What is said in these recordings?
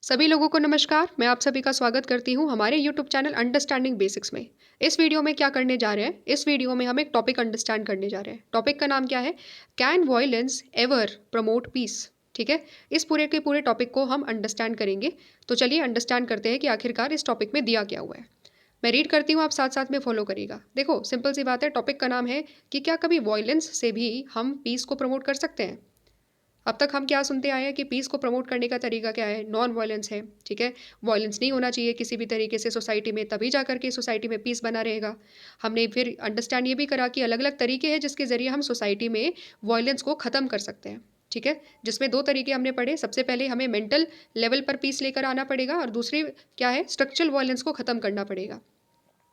सभी लोगों को नमस्कार। मैं आप सभी का स्वागत करती हूँ हमारे यूट्यूब चैनल अंडरस्टैंडिंग बेसिक्स में। इस वीडियो में क्या करने जा रहे हैं, इस वीडियो में हम एक टॉपिक अंडरस्टैंड करने जा रहे हैं। टॉपिक का नाम क्या है? Can violence ever promote peace. ठीक है, इस पूरे के पूरे टॉपिक को हम अंडरस्टैंड करेंगे। तो चलिए अंडरस्टैंड करते हैं कि आखिरकार इस टॉपिक में दिया क्या हुआ है। मैं रीड करती हूँ, आप साथ साथ में फॉलो करिएगा। देखो, सिंपल सी बात है। टॉपिक का नाम है कि क्या कभी वॉयलेंस से भी हम पीस को प्रमोट कर सकते हैं। अब तक हम क्या सुनते आए हैं कि पीस को प्रमोट करने का तरीका क्या है? नॉन वायलेंस है। ठीक है, वायलेंस नहीं होना चाहिए किसी भी तरीके से सोसाइटी में, तभी जा करके सोसाइटी में पीस बना रहेगा। हमने फिर अंडरस्टैंड ये भी करा कि अलग अलग तरीके हैं जिसके ज़रिए हम सोसाइटी में वायलेंस को ख़त्म कर सकते हैं। ठीक है, जिसमें दो तरीके हमने पढ़े। सबसे पहले हमें मेंटल लेवल पर पीस लेकर आना पड़ेगा और दूसरी क्या है, स्ट्रक्चरल वायलेंस को ख़त्म करना पड़ेगा।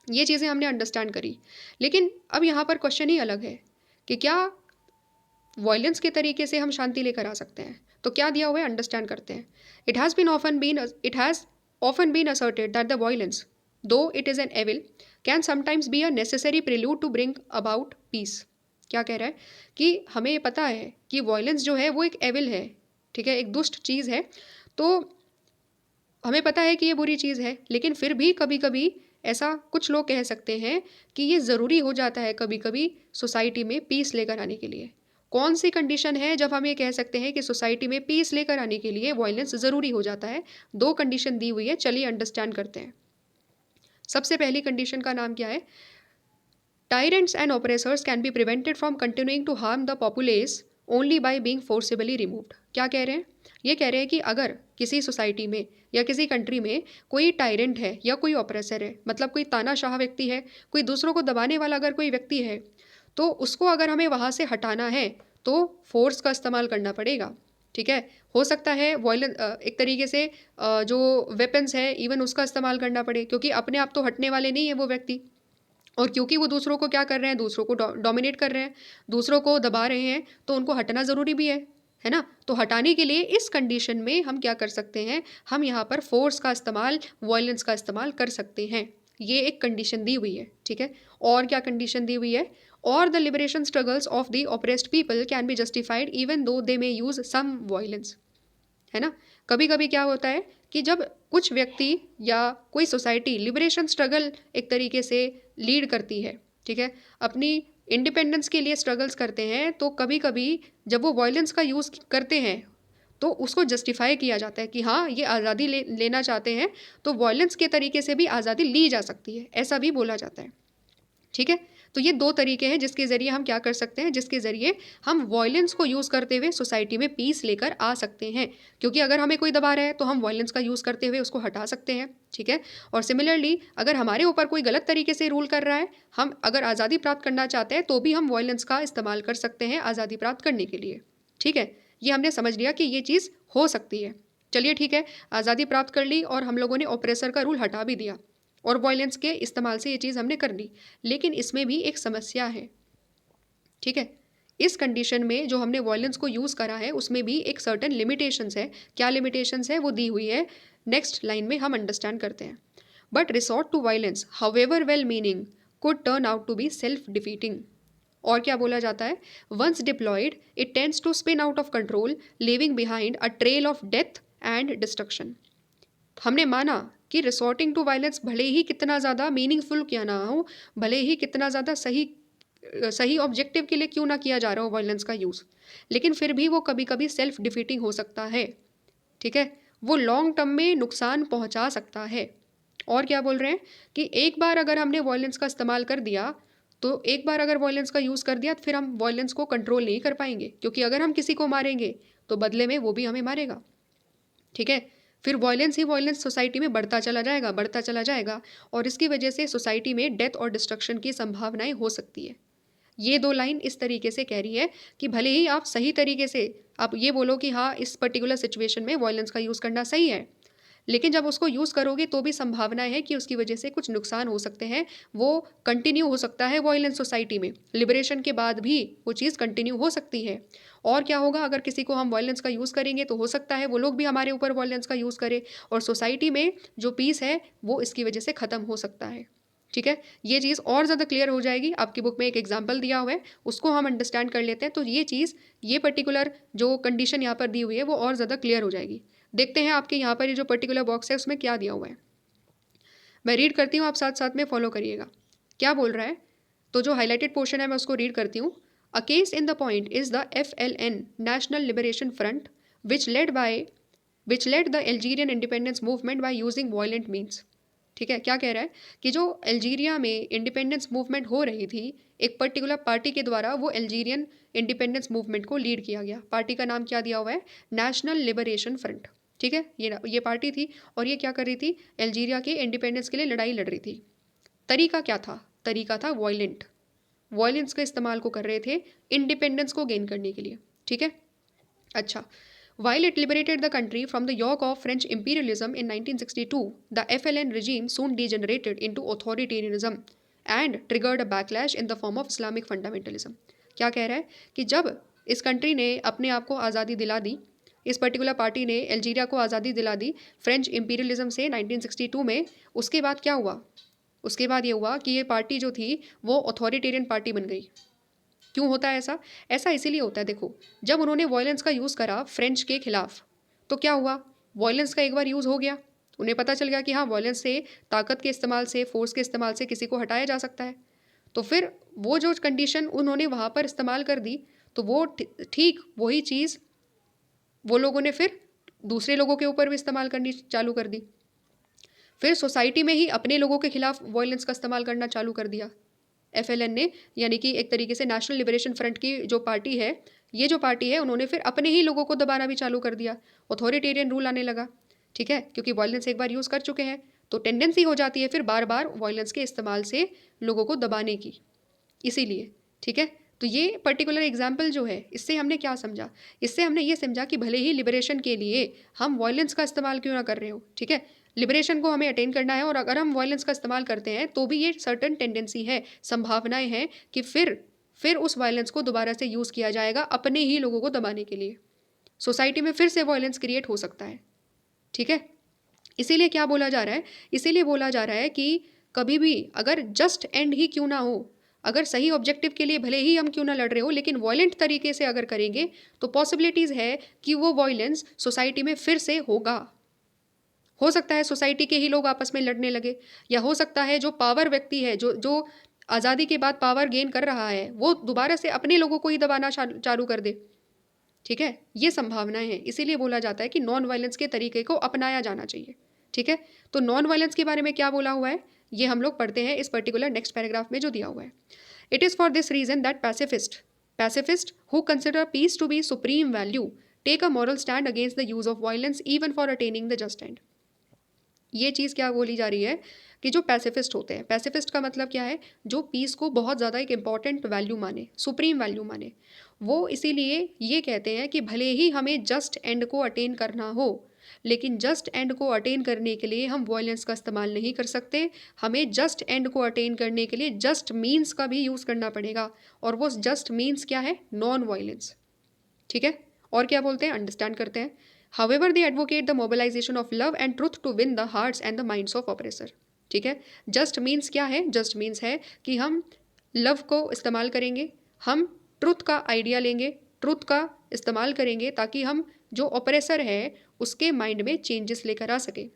ये चीज़ें हमने अंडरस्टैंड करी। लेकिन अब यहाँ पर क्वेश्चन ही अलग है कि क्या वॉयलेंस के तरीके से हम शांति लेकर आ सकते हैं। तो क्या दिया हुआ है, अंडरस्टैंड करते हैं। It has often been asserted that the violence, though it is an evil, can sometimes be a necessary prelude to bring about peace. क्या कह रहा है कि हमें पता है कि वॉयलेंस जो है वो एक एविल है। ठीक है, एक दुष्ट चीज़ है। तो हमें पता है कि ये बुरी चीज़ है, लेकिन फिर भी कभी कभी ऐसा कुछ लोग कह सकते हैं कि ये ज़रूरी हो जाता है कभी कभी सोसाइटी में पीस लेकर आने के लिए। कौन सी कंडीशन है जब हम ये कह सकते हैं कि सोसाइटी में पीस लेकर आने के लिए वायलेंस ज़रूरी हो जाता है? दो कंडीशन दी हुई है, चलिए अंडरस्टैंड करते हैं। सबसे पहली कंडीशन का नाम क्या है? Tyrants and oppressors can be prevented from continuing to harm the populace only by being forcibly removed। क्या कह रहे हैं? ये कह रहे हैं कि अगर किसी सोसाइटी में या किसी कंट्री में कोई टायरेंट है या कोई ऑपरेसर है, मतलब कोई तानाशाह व्यक्ति है, कोई दूसरों को दबाने वाला अगर कोई व्यक्ति है, तो उसको अगर हमें वहाँ से हटाना है तो फोर्स का इस्तेमाल करना पड़ेगा। ठीक है, हो सकता है वॉयलेंस एक तरीके से जो वेपन्स है इवन उसका इस्तेमाल करना पड़े, क्योंकि अपने आप तो हटने वाले नहीं है वो व्यक्ति। और क्योंकि वो दूसरों को क्या कर रहे हैं, दूसरों को डोमिनेट कर रहे हैं, दूसरों को दबा रहे हैं, तो उनको हटना ज़रूरी भी है ना। तो हटाने के लिए इस कंडीशन में हम क्या कर सकते हैं, हम यहाँ पर फोर्स का इस्तेमाल, वायलेंस का इस्तेमाल कर सकते हैं। ये एक कंडीशन दी हुई है। ठीक है, और क्या कंडीशन दी हुई है? और the liberation struggles of the oppressed people can be justified even though they may use some violence. है ना। कभी कभी क्या होता है कि जब कुछ व्यक्ति या कोई सोसाइटी लिबरेशन स्ट्रगल एक तरीके से लीड करती है, ठीक है, अपनी इंडिपेंडेंस के लिए स्ट्रगल्स करते हैं, तो कभी कभी जब वो वायलेंस का यूज़ करते हैं तो उसको जस्टिफाई किया जाता है कि हाँ ये आज़ादी लेना चाहते हैं, तो वायलेंस के तरीके से भी आज़ादी ली जा सकती है, ऐसा भी बोला जाता है। ठीक है, तो ये दो तरीके हैं जिसके ज़रिए हम क्या कर सकते हैं, जिसके ज़रिए हम वॉयलेंस को यूज़ करते हुए सोसाइटी में पीस लेकर आ सकते हैं। क्योंकि अगर हमें कोई दबा रहा है तो हम वॉयलेंस का यूज़ करते हुए उसको हटा सकते हैं। ठीक है, और सिमिलरली अगर हमारे ऊपर कोई गलत तरीके से रूल कर रहा है, हम अगर आज़ादी प्राप्त करना चाहते हैं तो भी हम वॉयलेंस का इस्तेमाल कर सकते हैं आज़ादी प्राप्त करने के लिए। ठीक है, ये हमने समझ लिया कि ये चीज़ हो सकती है। चलिए ठीक है, आज़ादी प्राप्त कर ली और हम लोगों ने ऑपरेसर का रूल हटा भी दिया और वॉयलेंस के इस्तेमाल से ये चीज़ हमने कर ली। लेकिन इसमें भी एक समस्या है। ठीक है, इस कंडीशन में जो हमने वॉयलेंस को यूज़ करा है उसमें भी एक सर्टेन लिमिटेशंस है। क्या लिमिटेशंस है, वो दी हुई है, नेक्स्ट लाइन में हम अंडरस्टैंड करते हैं। But resort to violence however well meaning could turn out to be self defeating. और क्या बोला जाता है? Once deployed it tends to spin out of control, leaving behind a trail of death and destruction. हमने माना कि resorting to violence भले ही कितना ज़्यादा मीनिंगफुल क्यों ना हो, भले ही कितना ज़्यादा सही सही ऑब्जेक्टिव के लिए क्यों ना किया जा रहा हो वायलेंस का यूज़, लेकिन फिर भी वो कभी कभी सेल्फ डिफीटिंग हो सकता है। ठीक है, वो लॉन्ग टर्म में नुकसान पहुंचा सकता है। और क्या बोल रहे हैं कि एक बार अगर हमने वायलेंस का इस्तेमाल कर दिया, तो एक बार अगर वायलेंस का यूज़ कर दिया तो फिर हम वायलेंस को कंट्रोल नहीं कर पाएंगे, क्योंकि अगर हम किसी को मारेंगे तो बदले में वो भी हमें मारेगा। ठीक है, फिर वॉयलेंस ही वॉयलेंस सोसाइटी में बढ़ता चला जाएगा, बढ़ता चला जाएगा, और इसकी वजह से सोसाइटी में डेथ और डिस्ट्रक्शन की संभावनाएं हो सकती है। ये दो लाइन इस तरीके से कह रही है कि भले ही आप सही तरीके से आप ये बोलो कि हाँ इस पर्टिकुलर सिचुएशन में वॉयलेंस का यूज़ करना सही है, लेकिन जब उसको यूज़ करोगे तो भी संभावना है कि उसकी वजह से कुछ नुकसान हो सकते हैं। वो कंटिन्यू हो सकता है वॉयलेंस सोसाइटी में, लिबरेशन के बाद भी वो चीज़ कंटिन्यू हो सकती है। और क्या होगा, अगर किसी को हम वॉयलेंस का यूज़ करेंगे तो हो सकता है वो लोग भी हमारे ऊपर वॉयलेंस का यूज़ करें, और सोसाइटी में जो पीस है वो इसकी वजह से ख़त्म हो सकता है। ठीक है, ये चीज़ और ज़्यादा क्लियर हो जाएगी। आपकी बुक में एक एग्जाम्पल दिया हुआ है, उसको हम अंडरस्टैंड कर लेते हैं, तो ये चीज़, ये पर्टिकुलर जो कंडीशन यहाँ पर दी हुई है वो और ज़्यादा क्लियर हो जाएगी। देखते हैं आपके यहाँ पर ये जो पर्टिकुलर बॉक्स है उसमें क्या दिया हुआ है। मैं रीड करती हूँ, आप साथ साथ में फॉलो करिएगा क्या बोल रहा है। तो जो हाईलाइटेड पोर्शन है मैं उसको रीड करती हूँ। A case in the point is the FLN national liberation front which lead the Algerian independence movement by using violent means. ठीक है, क्या कह रहा है कि जो अल्जीरिया में इंडिपेंडेंस मूवमेंट हो रही थी, एक पर्टिकुलर पार्टी के द्वारा वो अल्जीरियन इंडिपेंडेंस मूवमेंट को लीड किया गया। पार्टी का नाम क्या दिया हुआ है, नेशनल लिबरेशन फ्रंट। ठीक है, ये पार्टी थी और ये क्या कर रही थी, अल्जीरिया के इंडिपेंडेंस के लिए लड़ाई लड़ रही थी। तरीका क्या था, तरीका था वॉयलेंट, वॉयलेंस का इस्तेमाल को कर रहे थे इंडिपेंडेंस को गेन करने के लिए। ठीक है, अच्छा। While it liberated the country from the yoke of French imperialism in 1962, the FLN regime soon degenerated into authoritarianism and triggered a backlash in the form of Islamic fundamentalism. क्या कह रहा है कि जब इस कंट्री ने अपने आप को आज़ादी दिला दी, इस पर्टिकुलर पार्टी ने अल्जीरिया को आज़ादी दिला दी फ्रेंच इंपीरियलिज्म से 1962 में, उसके बाद क्या हुआ, उसके बाद ये हुआ कि ये पार्टी जो थी वो अथॉरिटेरियन पार्टी बन गई। क्यों होता है ऐसा, ऐसा इसीलिए होता है, देखो जब उन्होंने वॉयलेंस का यूज़ करा फ्रेंच के खिलाफ तो क्या हुआ, वॉयलेंस का एक बार यूज़ हो गया, उन्हें पता चल गया कि हाँ वॉयलेंस से, ताकत के इस्तेमाल से, फोर्स के इस्तेमाल से किसी को हटाया जा सकता है। तो फिर वो जो कंडीशन उन्होंने वहाँ पर इस्तेमाल कर दी, तो वो ठीक वही चीज़ वो लोगों ने फिर दूसरे लोगों के ऊपर भी इस्तेमाल करनी चालू कर दी। फिर सोसाइटी में ही अपने लोगों के खिलाफ वॉयलेंस का इस्तेमाल करना चालू कर दिया FLN ने, यानी कि एक तरीके से नेशनल लिबरेशन फ्रंट की जो पार्टी है, ये जो पार्टी है उन्होंने फिर अपने ही लोगों को दबाना भी चालू कर दिया, अथॉरिटेरियन रूल आने लगा। ठीक है, क्योंकि वॉयलेंस एक बार यूज़ कर चुके हैं तो टेंडेंसी हो जाती है फिर बार बार वॉयलेंस के इस्तेमाल से लोगों को दबाने की, इसीलिए। ठीक है, तो ये पर्टिकुलर एग्जाम्पल जो है इससे हमने क्या समझा, इससे हमने ये समझा कि भले ही लिबरेशन के लिए हम वॉयलेंस का इस्तेमाल क्यों ना कर रहे हो, ठीक है, लिबरेशन को हमें अटेन करना है और अगर हम वॉयलेंस का इस्तेमाल करते हैं तो भी ये सर्टन टेंडेंसी है, संभावनाएं हैं कि फिर उस वायलेंस को दोबारा से यूज़ किया जाएगा अपने ही लोगों को दबाने के लिए, सोसाइटी में फिर से वॉयलेंस क्रिएट हो सकता है। ठीक है, इसीलिए क्या बोला जा रहा है, इसीलिए बोला जा रहा है कि कभी भी अगर जस्ट एंड ही क्यों ना हो, अगर सही ऑब्जेक्टिव के लिए भले ही हम क्यों ना लड़ रहे हो, लेकिन वॉयलेंट तरीके से अगर करेंगे तो पॉसिबिलिटीज़ है कि वो वॉयलेंस सोसाइटी में फिर से होगा। हो सकता है सोसाइटी के ही लोग आपस में लड़ने लगे, या हो सकता है जो पावर व्यक्ति है, जो जो आज़ादी के बाद पावर गेन कर रहा है, वो दोबारा से अपने लोगों को ही दबाना चालू कर दे। ठीक है, ये संभावनाएं हैं, इसीलिए बोला जाता है कि नॉन वायलेंस के तरीके को अपनाया जाना चाहिए। ठीक है, तो नॉन वायलेंस के बारे में क्या बोला हुआ है ये हम लोग पढ़ते हैं इस पर्टिकुलर नेक्स्ट पैराग्राफ में जो दिया हुआ है। It is for this reason that pacifist who consider peace to be supreme value take a moral stand against the use of violence even for attaining the just end. ये चीज़ क्या बोली जा रही है कि जो पैसिफिस्ट होते हैं, पैसिफिस्ट का मतलब क्या है, जो पीस को बहुत ज़्यादा एक इम्पॉर्टेंट वैल्यू माने, सुप्रीम वैल्यू माने, वो इसीलिए ये कहते हैं कि भले ही हमें जस्ट एंड को अटेन करना हो, लेकिन जस्ट एंड को अटेन करने के लिए हम वॉयलेंस का इस्तेमाल नहीं कर सकते, हमें जस्ट एंड को अटेन करने के लिए जस्ट मीन्स का भी यूज़ करना पड़ेगा, और वो जस्ट मीन्स क्या है, नॉन वायलेंस। ठीक है, और क्या बोलते हैं, अंडरस्टैंड करते हैं। However, they advocate the mobilization of love and truth to win the hearts and the minds of oppressor. ठीक है, जस्ट मीन्स क्या है, जस्ट मीन्स है कि हम लव को इस्तेमाल करेंगे, हम ट्रुथ का आइडिया लेंगे, ट्रुथ का इस्तेमाल करेंगे ताकि हम जो ऑपरेसर है उसके माइंड में चेंजेस लेकर आ सके।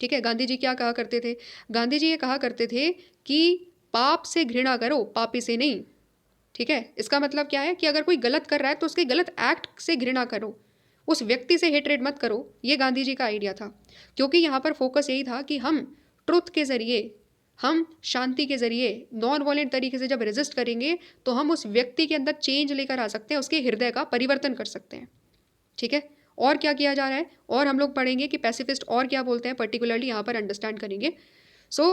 ठीक है, गांधी जी क्या कहा करते थे, गांधी जी ये कहा करते थे कि पाप से घृणा करो, पापी से नहीं। ठीक है, इसका मतलब क्या है कि अगर कोई गलत कर रहा है तो उसके गलत एक्ट से घृणा करो, उस व्यक्ति से हेट्रेड मत करो। ये गांधी जी का आइडिया था, क्योंकि यहाँ पर फोकस यही था कि हम ट्रुथ के ज़रिए, हम शांति के ज़रिए, नॉन वॉयलेंट तरीके से जब रेजिस्ट करेंगे तो हम उस व्यक्ति के अंदर चेंज लेकर आ सकते हैं, उसके हृदय का परिवर्तन कर सकते हैं। ठीक है, और क्या किया जा रहा है, और हम लोग पढ़ेंगे कि पैसिफिस्ट और क्या बोलते हैं, पर्टिकुलरली यहाँ पर अंडरस्टैंड करेंगे। सो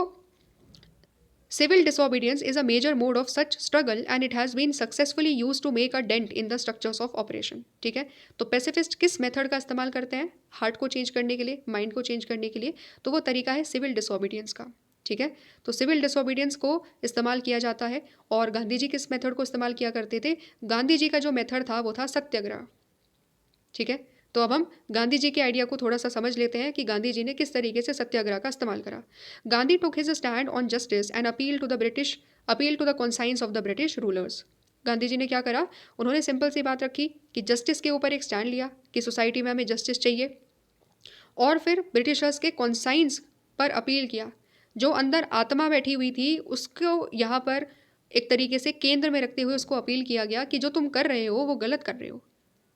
Civil disobedience is a major mode of such struggle and it has been successfully used to make a dent in the structures of operation. ठीक है, तो पैसिफिस्ट किस मेथड का इस्तेमाल करते हैं हार्ट को चेंज करने के लिए, माइंड को चेंज करने के लिए, तो वो तरीका है सिविल डिसोबीडियंस का। ठीक है, तो सिविल डिसोबीडियंस को इस्तेमाल किया जाता है, और गांधी जी किस मेथड को इस्तेमाल किया करते थे, गांधी जी का जो मेथड था वो था सत्याग्रह। ठीक है, तो अब हम गांधी जी के आइडिया को थोड़ा सा समझ लेते हैं कि गांधी जी ने किस तरीके से सत्याग्रह का इस्तेमाल करा। Gandhi took his stand on justice and appeal to the conscience of the British rulers. Gandhi ji ने क्या करा, उन्होंने सिंपल सी बात रखी कि जस्टिस के ऊपर एक स्टैंड लिया कि सोसाइटी में हमें जस्टिस चाहिए, और फिर ब्रिटिशर्स के कॉन्साइंस पर अपील किया। जो अंदर आत्मा बैठी हुई थी उसको यहाँ पर एक तरीके से केंद्र में रखते हुए उसको अपील किया गया कि जो तुम कर रहे हो वो गलत कर रहे हो।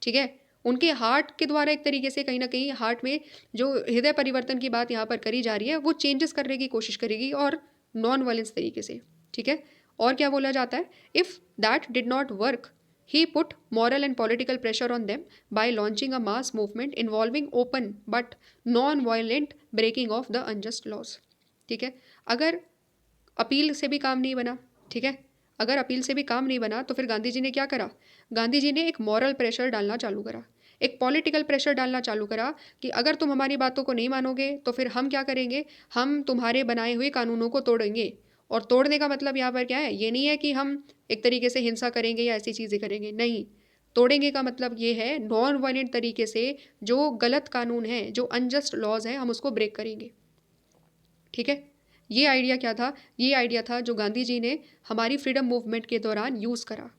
ठीक है, उनके हार्ट के द्वारा एक तरीके से कहीं ना कहीं हार्ट में जो हृदय परिवर्तन की बात यहाँ पर करी जा रही है वो चेंजेस करने की कोशिश करेगी और नॉन वायलेंस तरीके से। ठीक है, और क्या बोला जाता है, if that did not work he put moral and political pressure on them by launching a mass movement involving open but non-violent breaking of the unjust laws। ठीक है, अगर अपील से भी काम नहीं बना, ठीक है, अगर अपील से भी काम नहीं बना तो फिर गांधी जी ने क्या करा, गांधी जी ने एक मॉरल प्रेशर डालना चालू करा, एक पॉलिटिकल प्रेशर डालना चालू करा कि अगर तुम हमारी बातों को नहीं मानोगे तो फिर हम क्या करेंगे, हम तुम्हारे बनाए हुए कानूनों को तोड़ेंगे। और तोड़ने का मतलब यहाँ पर क्या है, ये नहीं है कि हम एक तरीके से हिंसा करेंगे या ऐसी चीज़ें करेंगे, नहीं। तोड़ेंगे का मतलब ये है नॉन वायलेंट तरीके से जो गलत कानून है, जो अनजस्ट लॉज है, हम उसको ब्रेक करेंगे। ठीक है, ये आइडिया क्या था, ये आइडिया था जो गांधी जी ने हमारी फ्रीडम मूवमेंट के दौरान यूज़ करा।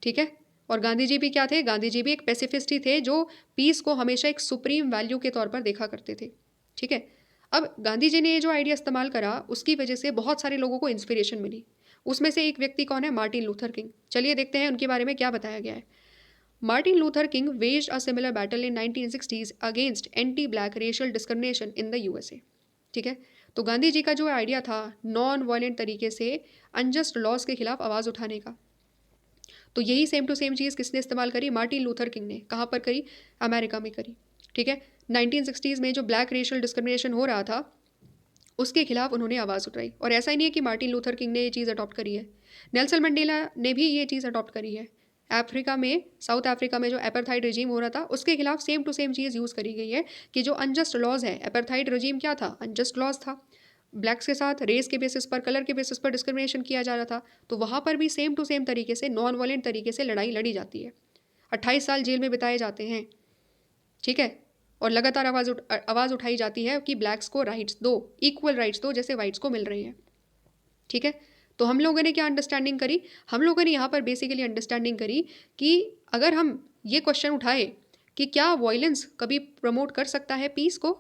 ठीक है, और गांधी जी भी क्या थे, गांधी जी भी एक पैसिफिस्ट ही थे जो पीस को हमेशा एक सुप्रीम वैल्यू के तौर पर देखा करते थे। ठीक है, अब गांधी जी ने ये जो आइडिया इस्तेमाल करा उसकी वजह से बहुत सारे लोगों को इंस्पिरेशन मिली। उसमें से एक व्यक्ति कौन है, मार्टिन लूथर किंग। चलिए देखते हैं उनके बारे में क्या बताया गया है। Martin Luther King waged a similar battle in 1960s against anti black racial discrimination in the USA. ठीक है, तो गांधी जी का जो आइडिया था नॉन वायलेंट तरीके से अनजस्ट लॉज के खिलाफ आवाज़ उठाने का, तो यही सेम टू सेम चीज़ किसने इस्तेमाल करी, मार्टिन लूथर किंग ने। कहाँ पर करी, अमेरिका में करी। ठीक है, 1960s में जो ब्लैक रेशियल डिस्क्रिमिनेशन हो रहा था उसके खिलाफ उन्होंने आवाज़ उठाई। और ऐसा ही नहीं है कि मार्टिन लूथर किंग ने ये चीज़ अडॉप्ट करी है, नेल्सन मंडेला ने भी ये चीज़ अडॉप्ट करी है। अफ्रीका में, साउथ अफ्रीका में जो एपार्थाइड रिजीम हो रहा था उसके खिलाफ सेम टू सेम चीज़ यूज़ करी गई है कि जो अनजस्ट लॉज है, एपार्थाइड रिजीम क्या था, अनजस्ट लॉज था, ब्लैक्स के साथ रेस के बेसिस पर, कलर के बेसिस पर डिस्क्रिमिनेशन किया जा रहा था। तो वहाँ पर भी सेम टू सेम तरीके से नॉन वायलेंट तरीके से लड़ाई लड़ी जाती है। 28 साल जेल में बिताए जाते हैं। ठीक है, और लगातार आवाज़ उठाई जाती है कि ब्लैक्स को राइट्स दो, इक्वल राइट्स दो जैसे वाइट्स को मिल रही हैं। ठीक है, तो हम लोगों ने क्या अंडरस्टैंडिंग करी, हम लोगों ने यहाँ पर बेसिकली अंडरस्टैंडिंग करी कि अगर हम ये क्वेश्चन उठाए कि क्या वायलेंस कभी प्रमोट कर सकता है पीस को,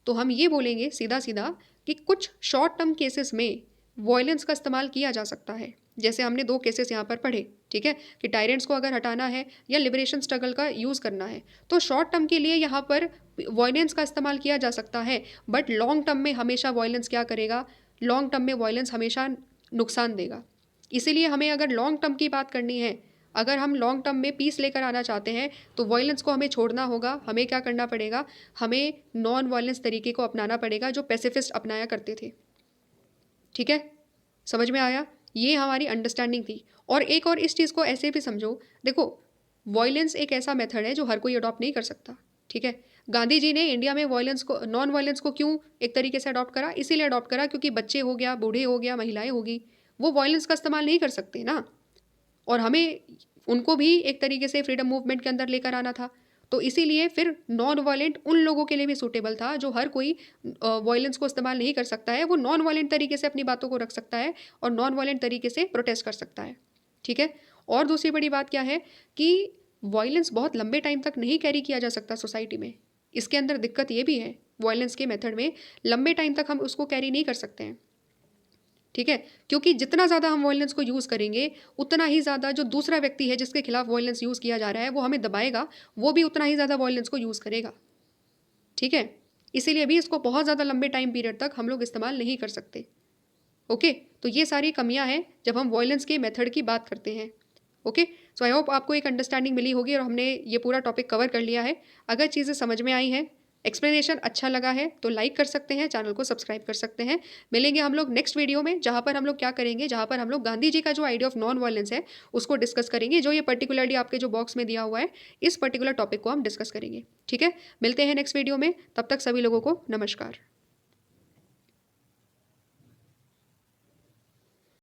तो हम ये बोलेंगे सीधा सीधा कि कुछ शॉर्ट टर्म केसेस में वायलेंस का इस्तेमाल किया जा सकता है। जैसे हमने 2 केसेस यहाँ पर पढ़े, ठीक है, कि टायरेंट्स को अगर हटाना है या लिबरेशन स्ट्रगल का यूज़ करना है तो शॉर्ट टर्म के लिए यहाँ पर वायलेंस का इस्तेमाल किया जा सकता है। बट लॉन्ग टर्म में हमेशा वायलेंस क्या करेगा, लॉन्ग टर्म में वायलेंस हमेशा नुकसान देगा। इसीलिए हमें अगर लॉन्ग टर्म की बात करनी है, अगर हम लॉन्ग टर्म में पीस लेकर आना चाहते हैं तो वायलेंस को हमें छोड़ना होगा। हमें क्या करना पड़ेगा, हमें नॉन वायलेंस तरीके को अपनाना पड़ेगा जो पैसिफिस्ट अपनाया करते थे। ठीक है, समझ में आया, ये हमारी अंडरस्टैंडिंग थी। और एक और इस चीज़ को ऐसे भी समझो, देखो वायलेंस एक ऐसा मेथड है जो हर कोई अडॉप्ट नहीं कर सकता। ठीक है, गांधी जी ने इंडिया में वायलेंस को, नॉन वायलेंस को क्यों एक तरीके से अडॉप्ट करा, इसीलिए अडॉप्ट करा क्योंकि बच्चे हो गया, बूढ़े हो गया, महिलाएं होगी, वो वायलेंस का इस्तेमाल नहीं कर सकते ना, और हमें उनको भी एक तरीके से फ्रीडम मूवमेंट के अंदर लेकर आना था। तो इसीलिए फिर नॉन वायलेंट उन लोगों के लिए भी सूटेबल था जो हर कोई वायलेंस को इस्तेमाल नहीं कर सकता है, वो नॉन वायलेंट तरीके से अपनी बातों को रख सकता है और नॉन वायलेंट तरीके से प्रोटेस्ट कर सकता है। ठीक है, और दूसरी बड़ी बात क्या है कि वायलेंस बहुत लंबे टाइम तक नहीं कैरी किया जा सकता सोसाइटी में। इसके अंदर दिक्कत ये भी है, वायलेंस के मेथड में लंबे टाइम तक हम उसको कैरी नहीं कर सकते हैं। ठीक है, क्योंकि जितना ज़्यादा हम वायलेंस को यूज़ करेंगे उतना ही ज़्यादा जो दूसरा व्यक्ति है जिसके खिलाफ वायलेंस यूज़ किया जा रहा है वो हमें दबाएगा, वो भी उतना ही ज़्यादा वायलेंस को यूज़ करेगा। ठीक है, इसीलिए भी इसको बहुत ज़्यादा लंबे टाइम पीरियड तक हम लोग इस्तेमाल नहीं कर सकते। ओके, तो ये सारी कमियां हैं जब हम वायलेंस के मेथड की बात करते हैं। ओके, सो आई होप आपको एक अंडरस्टैंडिंग मिली होगी और हमने ये पूरा टॉपिक कवर कर लिया है। अगर चीज़ें समझ में आई हैं, एक्सप्लेनेशन अच्छा लगा है तो लाइक कर सकते हैं, चैनल को सब्सक्राइब कर सकते हैं। मिलेंगे हम लोग नेक्स्ट वीडियो में जहाँ पर हम लोग क्या करेंगे, जहाँ पर हम लोग गांधी जी का जो आइडिया ऑफ नॉन वायलेंस है उसको डिस्कस करेंगे। जो ये पर्टिकुलरली आपके जो बॉक्स में दिया हुआ है इस पर्टिकुलर टॉपिक को हम डिस्कस करेंगे। ठीक है, मिलते हैं नेक्स्ट वीडियो में, तब तक सभी लोगों को नमस्कार।